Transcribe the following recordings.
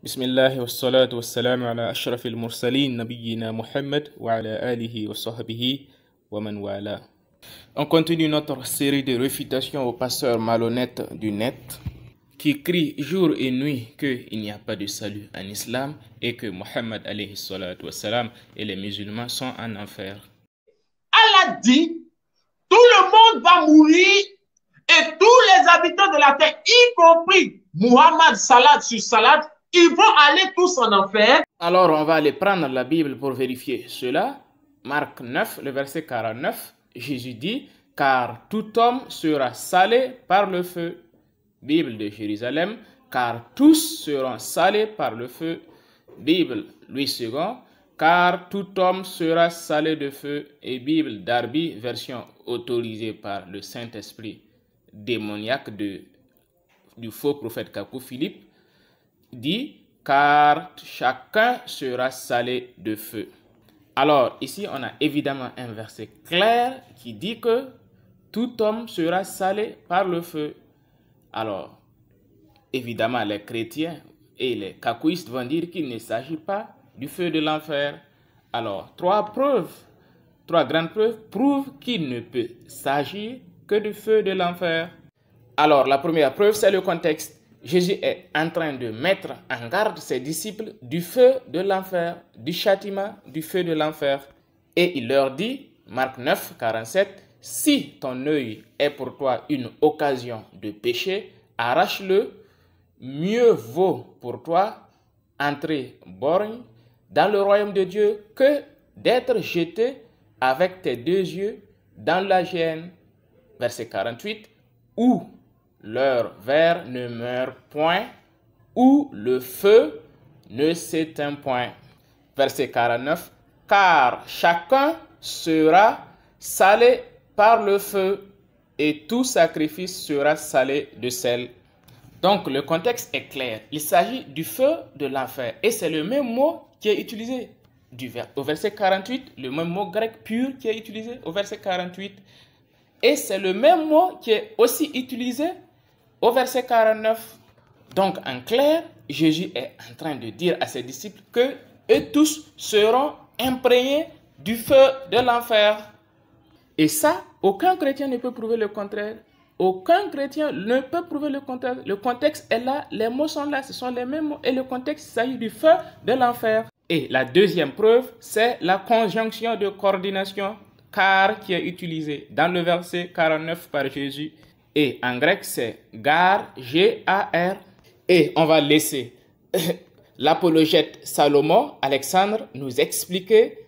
بسم الله والصلاة والسلام على أشرف المرسلين نبينا محمد وعلى آله وصحبه ومن والاه. On continue notre série de réfutations aux pasteurs malhonnêtes du net qui crient jour et nuit qu'il n'y a pas de salut en islam et que Mohammed alayhi salatu wassalam et les musulmans sont en enfer. Allah dit, tout le monde va mourir et tous les habitants de la terre, y compris Muhammad salade sur salade, ils vont aller tous en enfer. Alors on va aller prendre la Bible pour vérifier cela. Marc 9, le verset 49, Jésus dit, car tout homme sera salé par le feu. Bible de Jérusalem, car tous seront salés par le feu. Bible Louis II, car tout homme sera salé de feu. Et Bible Darby, version autorisée par le Saint-Esprit démoniaque du faux prophète Kakou Philippe, dit, car chacun sera salé de feu. Alors, ici, on a évidemment un verset clair qui dit que tout homme sera salé par le feu. Alors, évidemment, les chrétiens et les kakouistes vont dire qu'il ne s'agit pas du feu de l'enfer. Alors, trois grandes preuves prouvent qu'il ne peut s'agir que du feu de l'enfer. Alors, la première preuve, c'est le contexte. Jésus est en train de mettre en garde ses disciples du feu de l'enfer, du châtiment du feu de l'enfer. Et il leur dit, Marc 9, 47, « Si ton œil est pour toi une occasion de péché, arrache-le. Mieux vaut pour toi entrer borgne dans le royaume de Dieu que d'être jeté avec tes deux yeux dans la géhenne. » Verset 48, « Où leur ver ne meurt point, où le feu ne s'éteint point. » Verset 49, « Car chacun sera salé par le feu, et tout sacrifice sera salé de sel. » Donc le contexte est clair. Il s'agit du feu de l'enfer. Et c'est le même mot qui est utilisé au verset 48, le même mot grec pur qui est utilisé au verset 48. Et c'est le même mot qui est aussi utilisé au verset 49. Donc, en clair, Jésus est en train de dire à ses disciples que eux tous seront imprégnés du feu de l'enfer. Et ça, aucun chrétien ne peut prouver le contraire. Aucun chrétien ne peut prouver le contraire. Le contexte est là, les mots sont là, ce sont les mêmes mots. Et le contexte, il s'agit du feu de l'enfer. Et la deuxième preuve, c'est la conjonction de coordination car qui est utilisée dans le verset 49 par Jésus. Et en grec, c'est gar, G-A-R. Et on va laisser l'apologète Salomon, Alexandre, nous expliquer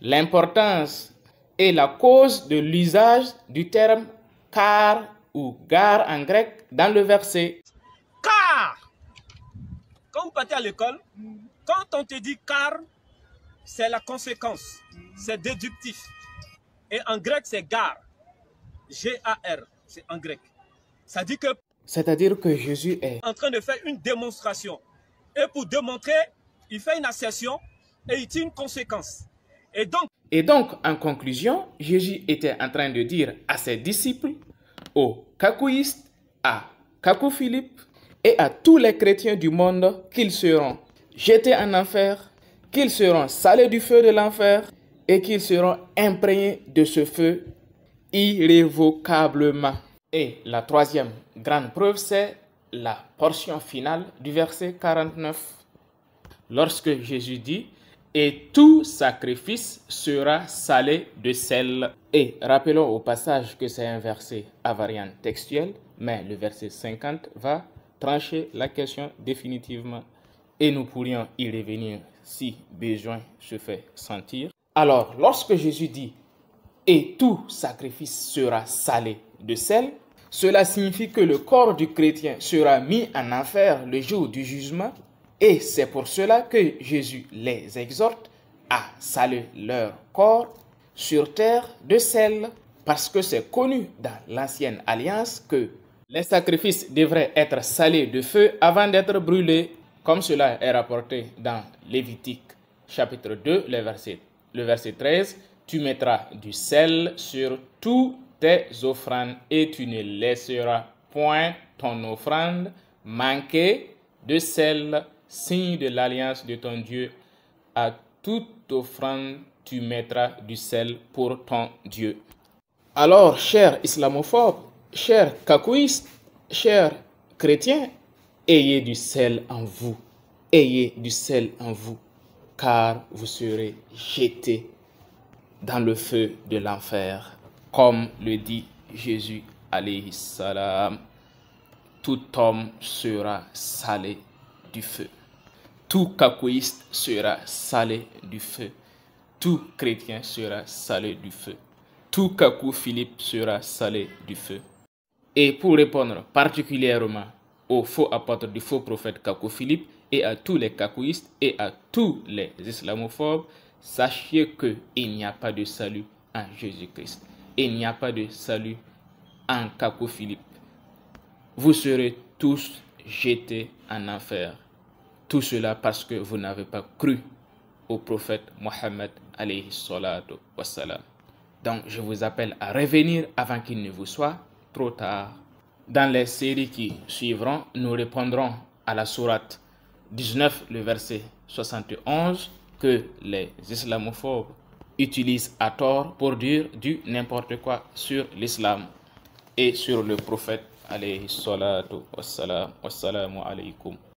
l'importance et la cause de l'usage du terme car ou gar en grec dans le verset. Car, quand vous partez à l'école, quand on te dit car, c'est la conséquence, c'est déductif. Et en grec, c'est gar, G-A-R. C'est en grec. C'est-à-dire que Jésus est en train de faire une démonstration. Et pour démontrer, il fait une assertion et il tire une conséquence. Et donc, en conclusion, Jésus était en train de dire à ses disciples, aux kakouistes, à Kakou Philippe et à tous les chrétiens du monde qu'ils seront jetés en enfer, qu'ils seront salés du feu de l'enfer et qu'ils seront imprégnés de ce feu irrévocablement. Et la troisième grande preuve, c'est la portion finale du verset 49. Lorsque Jésus dit, « Et tout sacrifice sera salé de sel. » Et rappelons au passage que c'est un verset à variante textuelle, mais le verset 50 va trancher la question définitivement. Et nous pourrions y revenir si besoin se fait sentir. Alors, lorsque Jésus dit, « Et tout sacrifice sera salé de sel », cela signifie que le corps du chrétien sera mis en enfer le jour du jugement. Et c'est pour cela que Jésus les exhorte à saler leur corps sur terre de sel. Parce que c'est connu dans l'ancienne alliance que les sacrifices devraient être salés de feu avant d'être brûlés. Comme cela est rapporté dans Lévitique chapitre 2, le verset 13. Tu mettras du sel sur tous tes offrandes et tu ne laisseras point ton offrande manquer de sel. signe de l'alliance de ton Dieu. À toute offrande, tu mettras du sel pour ton Dieu. Alors, chers islamophobes, chers cacouistes, chers chrétiens, ayez du sel en vous. Ayez du sel en vous, car vous serez jetés dans le feu de l'enfer, comme le dit Jésus alayhi salam. Tout homme sera salé du feu. Tout cacouiste sera salé du feu. Tout chrétien sera salé du feu. Tout cacou Philippe sera salé du feu. Et pour répondre particulièrement aux faux apôtres du faux prophète Cacou Philippe et à tous les cacouistes et à tous les islamophobes, sachez qu'il n'y a pas de salut en Jésus-Christ. Il n'y a pas de salut en Cacou Philippe. Vous serez tous jetés en enfer. Tout cela parce que vous n'avez pas cru au prophète Mohammed alayhi salatu wassalam. Donc je vous appelle à revenir avant qu'il ne vous soit trop tard. Dans les séries qui suivront, nous répondrons à la sourate 19, le verset 71, que les islamophobes utilisent à tort pour dire du n'importe quoi sur l'islam et sur le prophète alayhi salatu wassalam. Wassalamu alaykum.